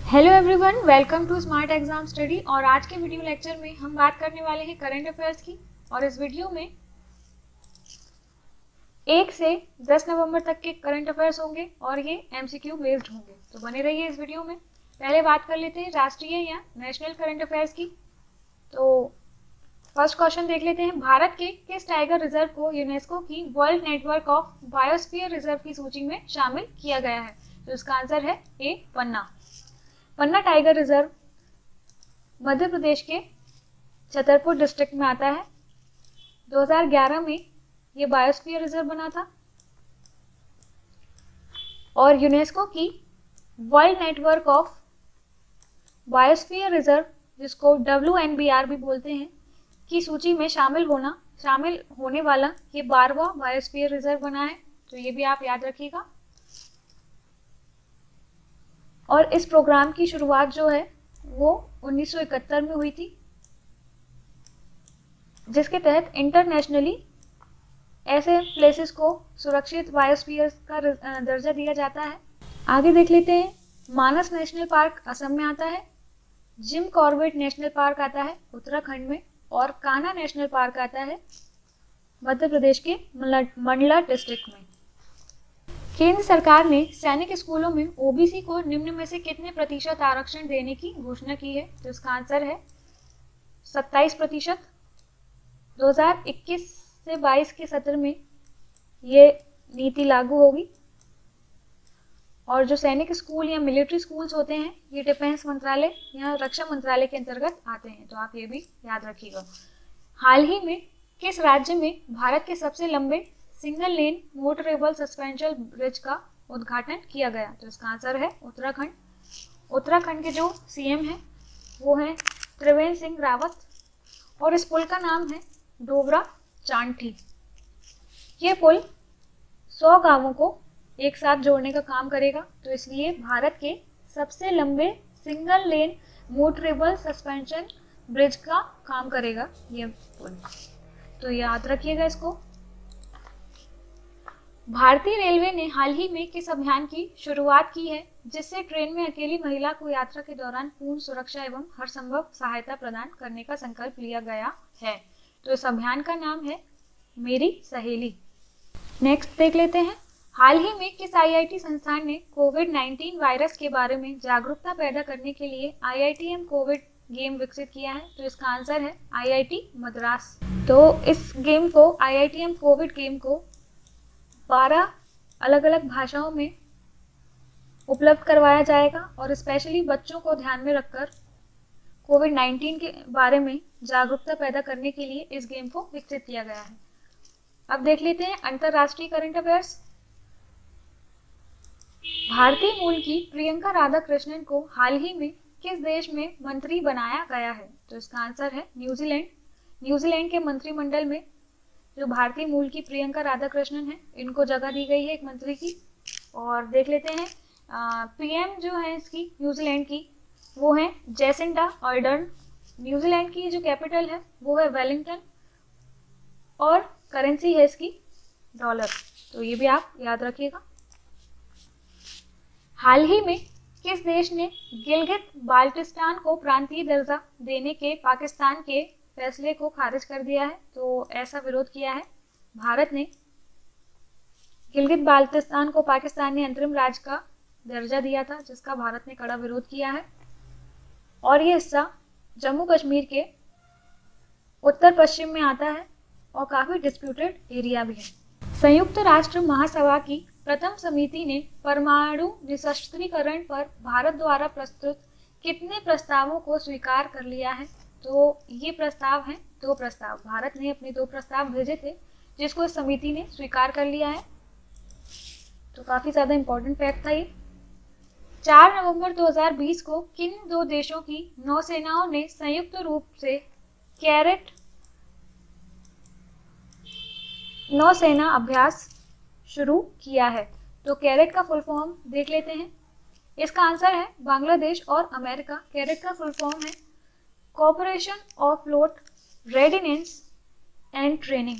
Hello everyone, welcome to smart exam study. और आज के वीडियो लेक्चर में हम बात करने वाले हैं करंट अफेयर्स की। और इस वीडियो में 1 से 10 नवंबर तक के करंट अफेयर्स होंगे और ये एमसीक्यू बेस्ड होंगे, तो बने रहिए इस वीडियो में। पहले बात कर लेते हैं राष्ट्रीय या नेशनल करंट अफेयर्स की। तो फर्स्ट क्वेश्चन देख लेते हैं, भारत के किस टाइगर रिजर्व को यूनेस्को की world network of biosphere reserve की सूची में शामिल किया गया है? तो इसका आंसर है ए, पन्ना। पन्ना टाइगर रिजर्व मध्य प्रदेश के छतरपुर डिस्ट्रिक्ट में आता है। 2011 में ये बायोस्फीयर रिजर्व बना था और यूनेस्को की world network of biosphere reserve, जिसको WNBR भी बोलते हैं, की सूची में शामिल होने वाला ये 12वां बायोस्फीयर रिजर्व बना है। तो ये भी आप याद रखिएगा। और इस प्रोग्राम की शुरुआत जो है वो 1971 में हुई थी, जिसके तहत इंटरनेशनली ऐसे प्लेसेस को सुरक्षित बायोस्फीयर का दर्जा दिया जाता है। आगे देख लेते हैं, मानस नेशनल पार्क असम में आता है, जिम कॉर्बेट नेशनल पार्क आता है उत्तराखंड में, और कान्हा नेशनल पार्क आता है मध्य प्रदेश के मंडला डिस्ट्रिक्ट में। केंद्र सरकार ने सैनिक स्कूलों में ओबीसी को निम्न में से कितने प्रतिशत आरक्षण देने की घोषणा की है? तो इसका आंसर है 27%। 2021 से 22 के सत्र में ये नीति लागू होगी। और जो सैनिक स्कूल या मिलिट्री स्कूल्स होते हैं, ये डिफेंस मंत्रालय या रक्षा मंत्रालय के अंतर्गत आते हैं, तो आप ये भी याद रखिएगा। हाल ही में किस राज्य में भारत के सबसे लंबे single lane motorable suspension bridge का उद्घाटन किया गया? तो इसका आंसर है उत्तराखंड। उत्तराखंड के जो सीएम हैं वो हैं त्रिवेंद्र सिंह रावत, और इस पुल का नाम है डोबरा चांठी। ये पुल 100 गांवों को एक साथ जोड़ने का काम करेगा, तो इसलिए भारत के सबसे लंबे single lane motorable suspension bridge का काम करेगा ये पुल, तो याद रखिएगा इसको। भारतीय रेलवे ने हाल ही में किस अभियान की शुरुआत की है जिससे ट्रेन में अकेली महिला को यात्रा के दौरान पूर्ण सुरक्षा एवं हर संभव सहायता प्रदान करने का संकल्प लिया गया है? तो इस अभियान का नाम है मेरी सहेली। नेक्स्ट देख लेते हैं, हाल ही में किस IIT संस्थान ने कोविड-19 वायरस के बारे में जागरूकता पैदा करने के लिए IITM कोविड गेम विकसित किया है? तो इसका आंसर है IIT मद्रास। तो इस गेम को IITM कोविड गेम को 12 अलग अलग भाषाओं में उपलब्ध करवाया जाएगा, और स्पेशली बच्चों को ध्यान में रखकर कोविड-19 के बारे में जागरूकता पैदा करने के लिए इस गेम को विकसित किया गया है। अब देख लेते हैं अंतरराष्ट्रीय करंट अफेयर्स। भारतीय मूल की प्रियंका राधाकृष्णन को हाल ही में किस देश में मंत्री बनाया गया है? तो इसका आंसर है न्यूजीलैंड। न्यूजीलैंड के मंत्रिमंडल में जो भारतीय मूल की प्रियंका राधाकृष्णन है, इनको जगह दी गई है एक मंत्री की। और देख लेते हैं PM जो है इसकी न्यूजीलैंड की, वो है जेसिंडा आर्डर्न। न्यूजीलैंड की जो कैपिटल है वो है वेलिंगटन, और करेंसी है इसकी डॉलर, तो ये भी आप याद रखिएगा। हाल ही में किस देश ने गिलगित बाल्टिस्तान को प्रांतीय दर्जा देने के पाकिस्तान के फैसले को खारिज कर दिया है? तो ऐसा विरोध किया है भारत ने। गिलगित बाल्टिस्तान को पाकिस्तान ने अंतरिम राज्य का दर्जा दिया था, जिसका भारत ने कड़ा विरोध किया है। और ये हिस्सा जम्मू कश्मीर के उत्तर पश्चिम में आता है और काफी डिस्प्यूटेड एरिया भी है। संयुक्त राष्ट्र महासभा की प्रथम समिति ने परमाणु निशस्त्रीकरण पर भारत द्वारा प्रस्तुत कितने प्रस्तावों को स्वीकार कर लिया है? तो ये प्रस्ताव हैं 2 प्रस्ताव। भारत ने अपने 2 प्रस्ताव भेजे थे जिसको इस समिति ने स्वीकार कर लिया है, तो काफी ज्यादा इंपॉर्टेंट फैक्ट था ये। 4 नवंबर 2020 को किन 2 देशों की नौसेनाओं ने संयुक्त रूप से कैरेट नौसेना अभ्यास शुरू किया है? तो कैरेट का फुल फॉर्म देख लेते हैं। इसका आंसर है बांग्लादेश और अमेरिका। कैरेट का फुल फॉर्म है corporation of float readiness and training.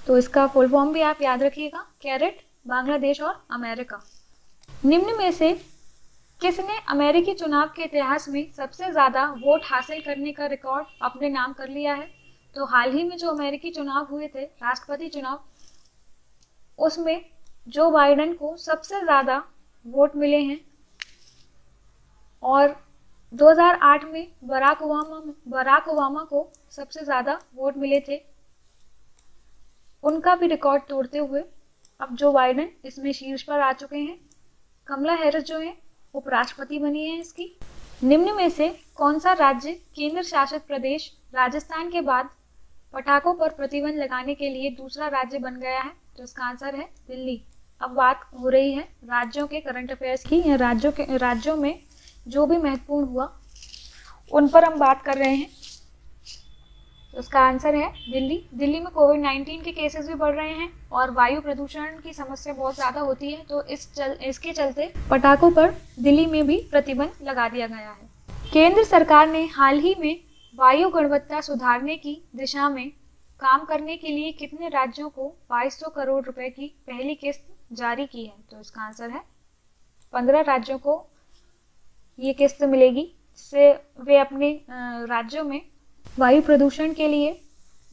तो इसका फुल फॉर्म भी आप याद रखिएगा, कैरेट, बांग्लादेश और अमेरिका। निम्न में से किसने अमेरिकी चुनाव के इतिहास में सबसे ज्यादा वोट हासिल करने का रिकॉर्ड अपने नाम कर लिया है? तो हाल ही में जो अमेरिकी चुनाव हुए थे, राष्ट्रपति चुनाव, उसमें जो बाइडेन को सबसे ज्यादा वोट मिले हैं और 2008 में बराक ओबामा को सबसे ज्यादा वोट मिले थे। उनका भी रिकॉर्ड तोड़ते हुए अब जो बाइडेन इसमें शीर्ष पर आ चुके हैं। कमला हैरिस जो है उपराष्ट्रपति बनी है इसकी। निम्न में से कौन सा राज्य केंद्र शासित प्रदेश राजस्थान के बाद पटाखों पर प्रतिबंध लगाने के लिए दूसरा राज्य बन गया है? तो इसका आंसर है दिल्ली। अब बात हो रही है राज्यों के करंट अफेयर्स की, या राज्यों में जो भी महत्वपूर्ण हुआ उन पर हम बात कर रहे हैं। तो उसका आंसर है दिल्ली। दिल्ली में कोविड-19 के केसेस भी बढ़ रहे हैं और वायु प्रदूषण की समस्या बहुत ज़्यादा होती है, तो इसके चलते पटाखों पर दिल्ली में भी प्रतिबंध लगा दिया गया है। केंद्र सरकार ने हाल ही में वायु गुणवत्ता सुधारने की दिशा में काम करने के लिए कितने राज्यों को 2200 करोड़ रुपए की पहली किस्त जारी की है? तो इसका आंसर है 15 राज्यों को ये किस्त मिलेगी, जिससे वे अपने राज्यों में वायु प्रदूषण के लिए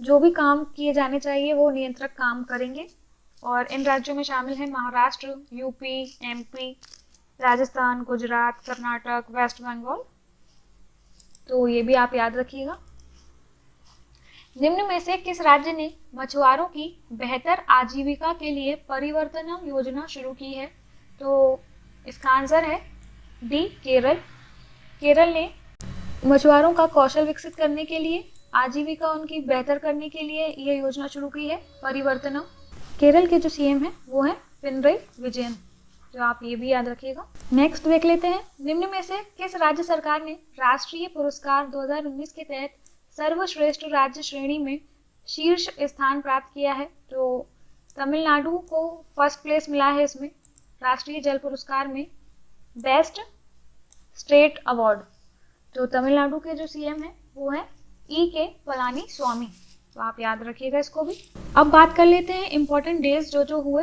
जो भी काम किए जाने चाहिए वो नियंत्रक काम करेंगे। और इन राज्यों में शामिल हैं Maharashtra, UP, MP, Rajasthan, Gujarat, Karnataka, West Bengal. तो ये भी आप याद रखिएगा। निम्न में से किस राज्य ने मछुआरों की बेहतर आजीविका के लिए परिवर्तनम योजना शुरू की है? तो इसका आंसर है डी, केरल। केरल ने मछुआरों का कौशल विकसित करने के लिए, आजीविका उनकी बेहतर करने के लिए यह योजना शुरू की है, परिवर्तनम। केरल के जो सीएम हैं वो हैं पिनरई विजयन, जो आप ये भी याद रखिएगा। नेक्स्ट देख लेते हैं, निम्न में से किस राज्य सरकार ने राष्ट्रीय पुरस्कार 2019 के तहत सर्वश्रेष्ठ राज्य श्रेणी में शीर्ष स्थान प्राप्त किया है? तो तमिलनाडु को फर्स्ट प्लेस मिला है इसमें, राष्ट्रीय जल पुरस्कार में बेस्ट स्टेट अवार्ड। तो तमिलनाडु के जो सीएम हैं वो है के पलानी स्वामी, तो आप याद रखिएगा इसको भी। अब बात कर लेते हैं इम्पोर्टेंट डेज जो हुए।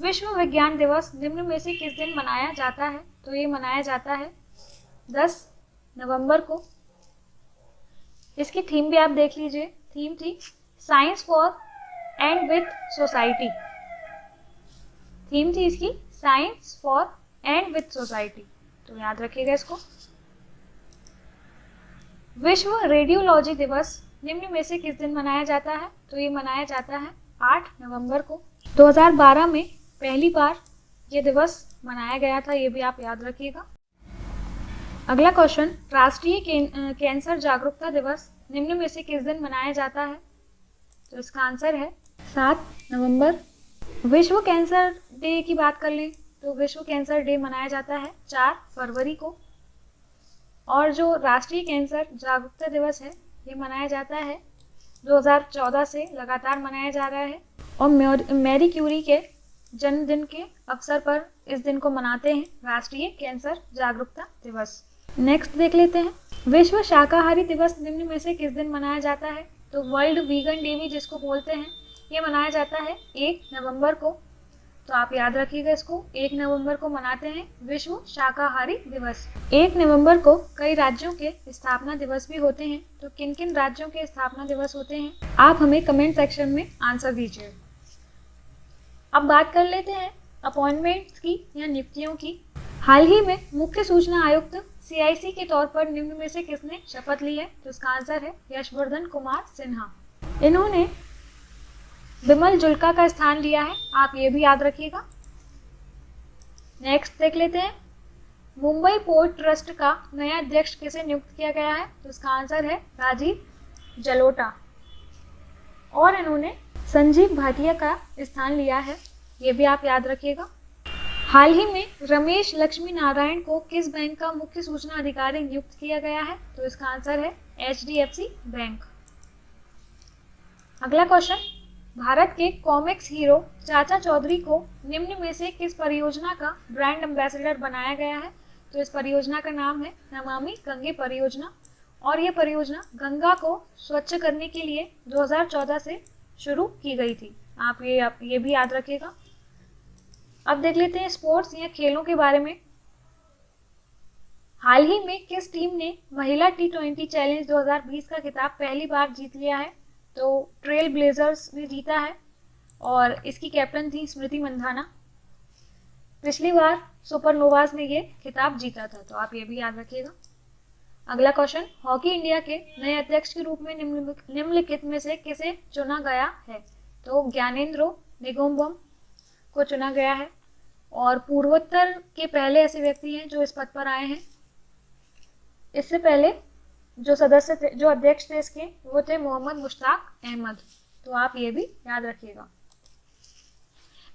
विश्व विज्ञान दिवस निम्न में से किस दिन मनाया जाता है? तो ये मनाया जाता है 10 नवंबर को। इसकी थीम भी आप देख लीजिए, थीम थी science for and with society. Theme थी इसकी science for and with society, तो याद रखिएगा इसको। विश्व रेडियोलॉजी दिवस निम्न में से किस दिन मनाया जाता है? तो ये मनाया जाता है 8 नवंबर को। 2012 में पहली बार ये दिवस मनाया गया था, ये भी आप याद रखिएगा। अगला क्वेश्चन, राष्ट्रीय कैंसर जागरूकता दिवस निम्न में से किस दिन मनाया जाता है? तो इसका आंसर है 7 नवंबर। विश्व कैंसर डे की बात कर लें तो विश्व कैंसर डे मनाया जाता है 4 फरवरी को। और जो राष्ट्रीय कैंसर जागरूकता दिवस है ये मनाया जाता है 2014 से लगातार मनाया जा रहा है, और मैरी क्यूरी के जन्मदिन के अवसर पर इस दिन को मनाते हैं, राष्ट्रीय कैंसर जागरूकता दिवस। नेक्स्ट देख लेते हैं, विश्व शाकाहारी दिवस निम्न में से किस दिन मनाया जाता है? तो वर्ल्ड वीगन डे भी जिसको बोलते हैं, ये मनाया जाता है 1 नवंबर को। तो आप याद रखिएगा इसको, 1 नवंबर को मनाते हैं विश्व शाकाहारी दिवस। 1 नवंबर को कई राज्यों के स्थापना दिवस भी होते हैं, तो किन किन राज्यों के स्थापना दिवस होते हैं आप हमें कमेंट सेक्शन में आंसर दीजिए। अब बात कर लेते हैं अपॉइंटमेंट्स की या नियुक्तियों की। हाल ही में मुख्य सूचना आयुक्त CIC के तौर पर निम्न में से किसने शपथ ली है? तो इसका आंसर है यशवर्धन कुमार सिन्हा। इन्होंने बिमल जुल्का का स्थान लिया है, आप ये भी याद रखिएगा। नेक्स्ट देख लेते हैं, मुंबई पोर्ट ट्रस्ट का नया अध्यक्ष किसे नियुक्त किया गया है? तो इसका आंसर है राजीव जलोटा। और इन्होंने संजीव भाटिया का स्थान लिया है, ये भी आप याद रखिएगा। हाल ही में रमेश लक्ष्मी नारायण को किस बैंक का मुख्य सूचना अधिकारी नियुक्त किया गया है? तो इसका आंसर है HDFC बैंक। अगला क्वेश्चन, भारत के कॉमिक्स हीरो चाचा चौधरी को निम्न में से किस परियोजना का ब्रांड एम्बेसडर बनाया गया है? तो इस परियोजना का नाम है नमामि गंगे परियोजना, और यह परियोजना गंगा को स्वच्छ करने के लिए 2014 से शुरू की गई थी। आप ये भी याद रखिएगा। अब देख लेते हैं स्पोर्ट्स या खेलों के बारे में। हाल ही में किस टीम ने महिला T20 चैलेंज 2020 का खिताब पहली बार जीत लिया है? तो ट्रेल ब्लेजर्स ने जीता है और इसकी कैप्टन थी स्मृति मंधाना। पिछली बार सुपरनोवाज ने ये खिताब जीता था, तो आप ये भी याद रखिएगा। अगला क्वेश्चन, हॉकी इंडिया के नए अध्यक्ष के रूप में निम्नलिखित में से किसे चुना गया है? तो ज्ञानेंद्रो निगोम्बम को चुना गया है और पूर्वोत्तर के पहले ऐसे व्यक्ति हैं जो इस पद पर आए हैं। इससे पहले जो अध्यक्ष थे इसके, वो थे मोहम्मद मुश्ताक अहमद, तो आप ये भी याद रखिएगा।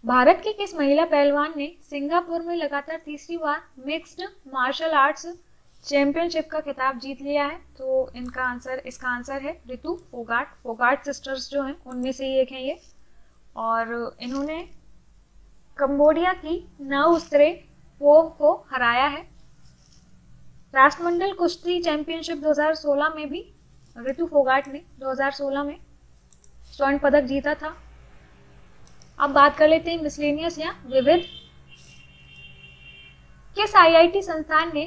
भारत की किस महिला पहलवान ने सिंगापुर में लगातार तीसरी बार मिक्स्ड मार्शल आर्ट्स चैंपियनशिप का खिताब जीत लिया है? तो इसका आंसर है रितु फोगाट। फोगाट सिस्टर्स जो हैं उनमें से ही एक हैं ये, और इन्होंने कंबोडिया की नाउस्त्रे पोव को हराया है। राष्ट्रमंडल कुश्ती चैंपियनशिप 2016 में भी रितु फोगाट ने 2016 में स्वर्ण पदक जीता था। अब बात कर लेते हैं मिसलेनियस या विविध। किस आईआईटी संस्थान ने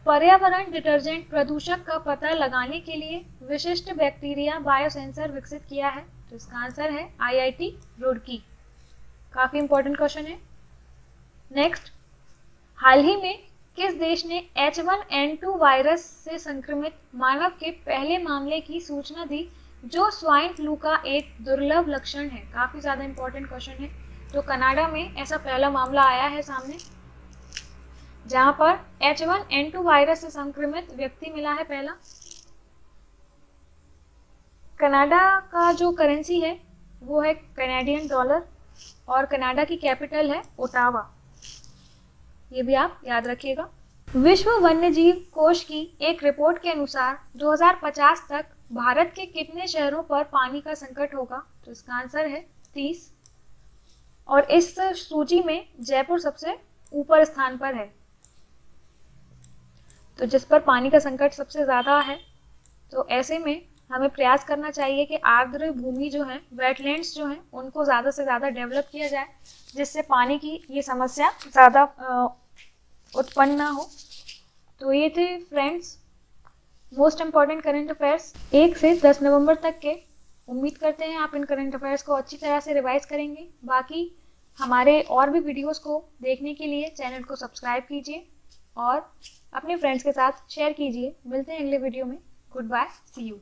पर्यावरण डिटर्जेंट प्रदूषक का पता लगाने के लिए विशिष्ट बैक्टीरिया बायोसेंसर विकसित किया है? तो इसका आंसर है आईआईटी रुड़की। काफी इंपॉर्टेंट क्वेश्चन है। नेक्स्ट, हाल ही में किस देश ने H1N2 वायरस से संक्रमित मानव के पहले मामले की सूचना दी, जो स्वाइन फ्लू का एक दुर्लभ लक्षण है? काफी ज्यादा इंपॉर्टेंट क्वेश्चन है। तो कनाडा में ऐसा पहला मामला आया है सामने, जहां पर H1N2 वायरस से संक्रमित व्यक्ति मिला है पहला। कनाडा का जो करेंसी है वो है कैनेडियन डॉलर और कनाडा की कैपिटल है ओटावा, ये भी आप याद रखिएगा। विश्व वन्यजीव कोष की एक रिपोर्ट के अनुसार 2050 तक भारत के कितने शहरों पर पानी का संकट होगा? तो इसका आंसर है 30, और इस सूची में जयपुर सबसे ऊपर स्थान पर है, तो जिस पर पानी का संकट सबसे ज्यादा है। तो ऐसे में हमें प्रयास करना चाहिए कि आर्द्र भूमि जो है, वेटलैंड्स जो हैं, उनको ज़्यादा से ज़्यादा डेवलप किया जाए, जिससे पानी की ये समस्या ज़्यादा उत्पन्न ना हो। तो ये थे friends most important current affairs 1 से 10 नवंबर तक के। उम्मीद करते हैं आप इन करंट अफेयर्स को अच्छी तरह से रिवाइज करेंगे। बाकी हमारे और भी वीडियोस को देखने के लिए चैनल को सब्सक्राइब कीजिए और अपने फ्रेंड्स के साथ शेयर कीजिए। मिलते हैं अगले वीडियो में। Goodbye, see you.